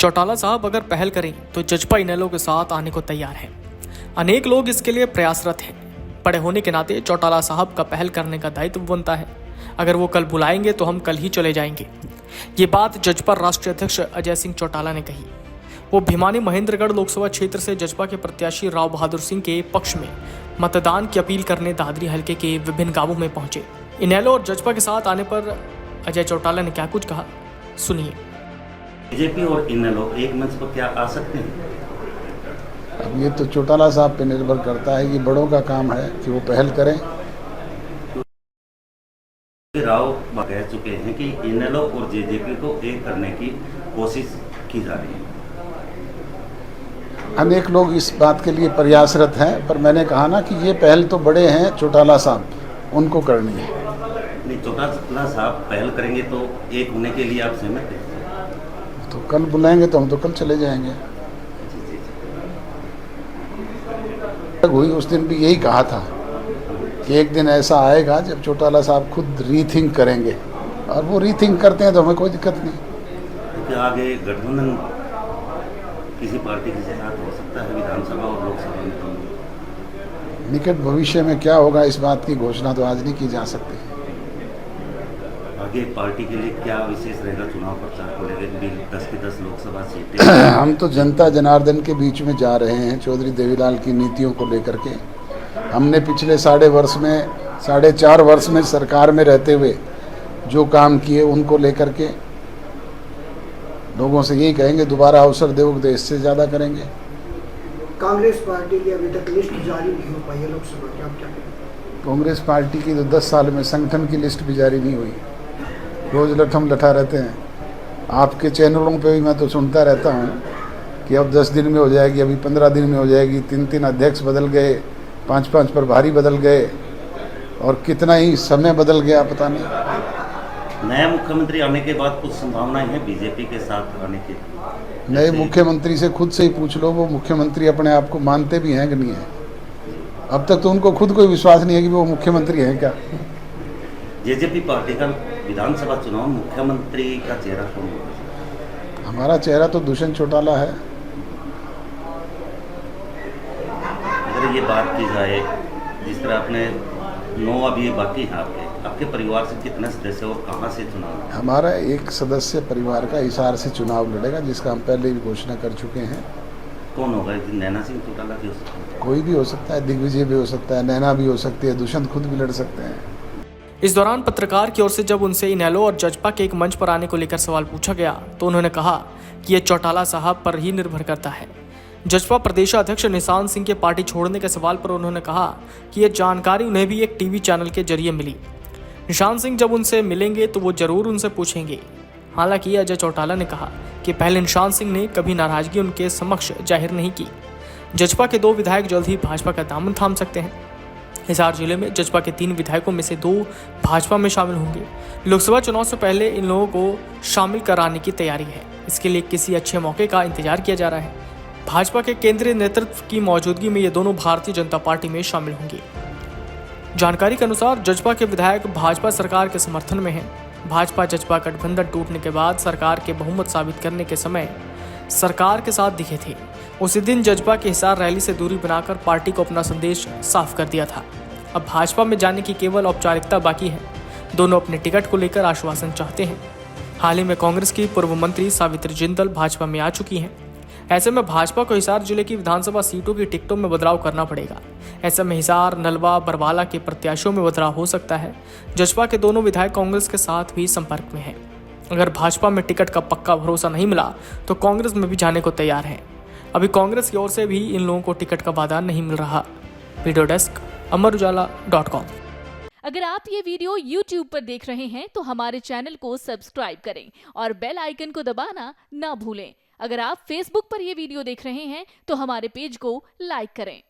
चौटाला साहब अगर पहल करें तो जजपा इनेलो के साथ आने को तैयार है। अनेक लोग इसके लिए प्रयासरत हैं। बड़े होने के नाते चौटाला साहब का पहल करने का दायित्व बनता है। अगर वो कल बुलाएंगे तो हम कल ही चले जाएंगे। ये बात जजपा राष्ट्रीय अध्यक्ष अजय सिंह चौटाला ने कही। वो भिवानी महेंद्रगढ़ लोकसभा क्षेत्र से जजपा के प्रत्याशी राव बहादुर सिंह के पक्ष में मतदान की अपील करने दादरी हलके के विभिन्न गांवों में पहुंचे। इनेलो और जजपा के साथ आने पर अजय चौटाला ने क्या कुछ कहा, सुनिए। बीजेपी और इनेलो एक मंच पर क्या आ सकते हैं? अब ये तो चौटाला साहब पे निर्भर करता है। ये बड़ों का काम है कि वो पहल करें। राव कह चुके हैं कि इनेलो और जेजेपी को एक करने की कोशिश की जा रही है। अनेक लोग इस बात के लिए प्रयासरत हैं, पर मैंने कहा ना कि ये पहल तो बड़े हैं चौटाला साहब, उनको करनी है। नहीं, चौटाला साहब पहल करेंगे तो एक होने के लिए आप सहमत हैं? तो कल बुलाएंगे तो हम तो कल चले जाएंगे। हुई उस दिन भी यही कहा था कि एक दिन ऐसा आएगा जब चौटाला साहब खुद रीथिंक करेंगे, और वो रीथिंक करते हैं तो हमें कोई दिक्कत नहीं। क्योंकि आगे गठबंधन किसी पार्टी के साथ हो सकता है विधानसभा और लोकसभा में। निकट भविष्य में क्या होगा इस बात की घोषणा तो आज नहीं की जा सकती। आगे पार्टी के लिए क्या विशेष रहेगा चुनाव प्रचार को लेकर? भी 10 की 10 लोकसभा सीटें हम तो जनता जनार्दन के बीच में जा रहे हैं चौधरी देवीलाल की नीतियों को लेकर के। हमने पिछले 4.5 वर्ष में सरकार में रहते हुए जो काम किए उनको लेकर के लोगों से यही कहेंगे दोबारा अवसर दोगे तो इससे ज़्यादा करेंगे। कांग्रेस पार्टी की अभी तक लिस्ट जारी नहीं हो पाई है लोकसभा की, आप क्या कहेंगे? कांग्रेस पार्टी की तो 10 साल में संगठन की लिस्ट भी जारी नहीं हुई। रोज़ लठम लठा रहते हैं। आपके चैनलों पे भी मैं तो सुनता रहता हूँ कि अब 10 दिन में हो जाएगी, अभी 15 दिन में हो जाएगी। 3 अध्यक्ष बदल गए, 5 प्रभारी बदल गए, और कितना ही समय बदल गया पता नहीं। नया मुख्यमंत्री आने के बाद कुछ संभावनाएं हैं बीजेपी के साथ आने की? नए मुख्यमंत्री से खुद से ही पूछ लो, वो मुख्यमंत्री अपने आप को मानते भी हैं कि नहीं है। अब तक तो उनको खुद कोई विश्वास नहीं है कि वो मुख्यमंत्री हैं क्या। जेजेपी पार्टी का विधानसभा चुनाव मुख्यमंत्री का चेहरा कौन होगा? हमारा चेहरा तो दुष्यंत चौटाला है। अगर ये बात की जाए जिस तरह आपने 9 अभी बाकी है, आपके परिवार से कितने सदस्य और कहाँ से चुनाव? हमारा एक सदस्य परिवार का हिसार से चुनाव लड़ेगा, जिसका हम पहले भी घोषणा कर चुके हैं। कौन होगा? नैना सिंह चौटाला भी हो सकता है? कोई भी हो सकता है, दिग्विजय भी हो सकता है, नैना भी हो सकती है, दुष्यंत खुद भी लड़ सकते हैं। इस दौरान पत्रकार की ओर से जब उनसे इनेलो और जजपा के एक मंच पर आने को लेकर सवाल पूछा गया तो उन्होंने कहा कि ये चौटाला साहब पर ही निर्भर करता है। जजपा प्रदेशाध्यक्ष निशान सिंह के पार्टी छोड़ने के सवाल पर उन्होंने कहा कि यह जानकारी उन्हें भी एक टीवी चैनल के जरिए मिली। निशान सिंह जब उनसे मिलेंगे तो वो जरूर उनसे पूछेंगे। हालांकि अजय चौटाला ने कहा कि पहले निशान सिंह ने कभी नाराजगी उनके समक्ष जाहिर नहीं की। जजपा के 2 विधायक जल्द ही भाजपा का दामन थाम सकते हैं। हिसार जिले में जजपा के 3 विधायकों में से 2 भाजपा में शामिल होंगे। लोकसभा चुनाव से पहले इन लोगों को शामिल कराने की तैयारी है। इसके लिए किसी अच्छे मौके का इंतजार किया जा रहा है। भाजपा के केंद्रीय नेतृत्व की मौजूदगी में ये दोनों भारतीय जनता पार्टी में शामिल होंगे। जानकारी के अनुसार जजपा के विधायक भाजपा सरकार के समर्थन में हैं। भाजपा जजपा गठबंधन टूटने के बाद सरकार के बहुमत साबित करने के समय सरकार के साथ दिखे थे। उसी दिन जजपा के हिसार रैली से दूरी बनाकर पार्टी को अपना संदेश साफ कर दिया था। अब भाजपा में जाने की केवल औपचारिकता बाकी है। दोनों अपने टिकट को लेकर आश्वासन चाहते हैं। हाल ही में कांग्रेस की पूर्व मंत्री सावित्री जिंदल भाजपा में आ चुकी हैं। ऐसे में भाजपा को हिसार जिले की विधानसभा सीटों की टिकटों में बदलाव करना पड़ेगा। ऐसे में हिसार, नलवा, बरवाला के प्रत्याशियों में बदलाव हो सकता है। जजपा के दोनों विधायक कांग्रेस के साथ भी संपर्क में हैं। अगर भाजपा में टिकट का पक्का भरोसा नहीं मिला तो कांग्रेस में भी जाने को तैयार है। अभी कांग्रेस की ओर से भी इन लोगों को टिकट का वादा नहीं मिल रहा। वीडियो डेस्क अमरउजाला.com। अगर आप ये वीडियो YouTube पर देख रहे हैं तो हमारे चैनल को सब्सक्राइब करें और बेल आइकन को दबाना ना भूलें। अगर आप Facebook पर ये वीडियो देख रहे हैं तो हमारे पेज को लाइक करें।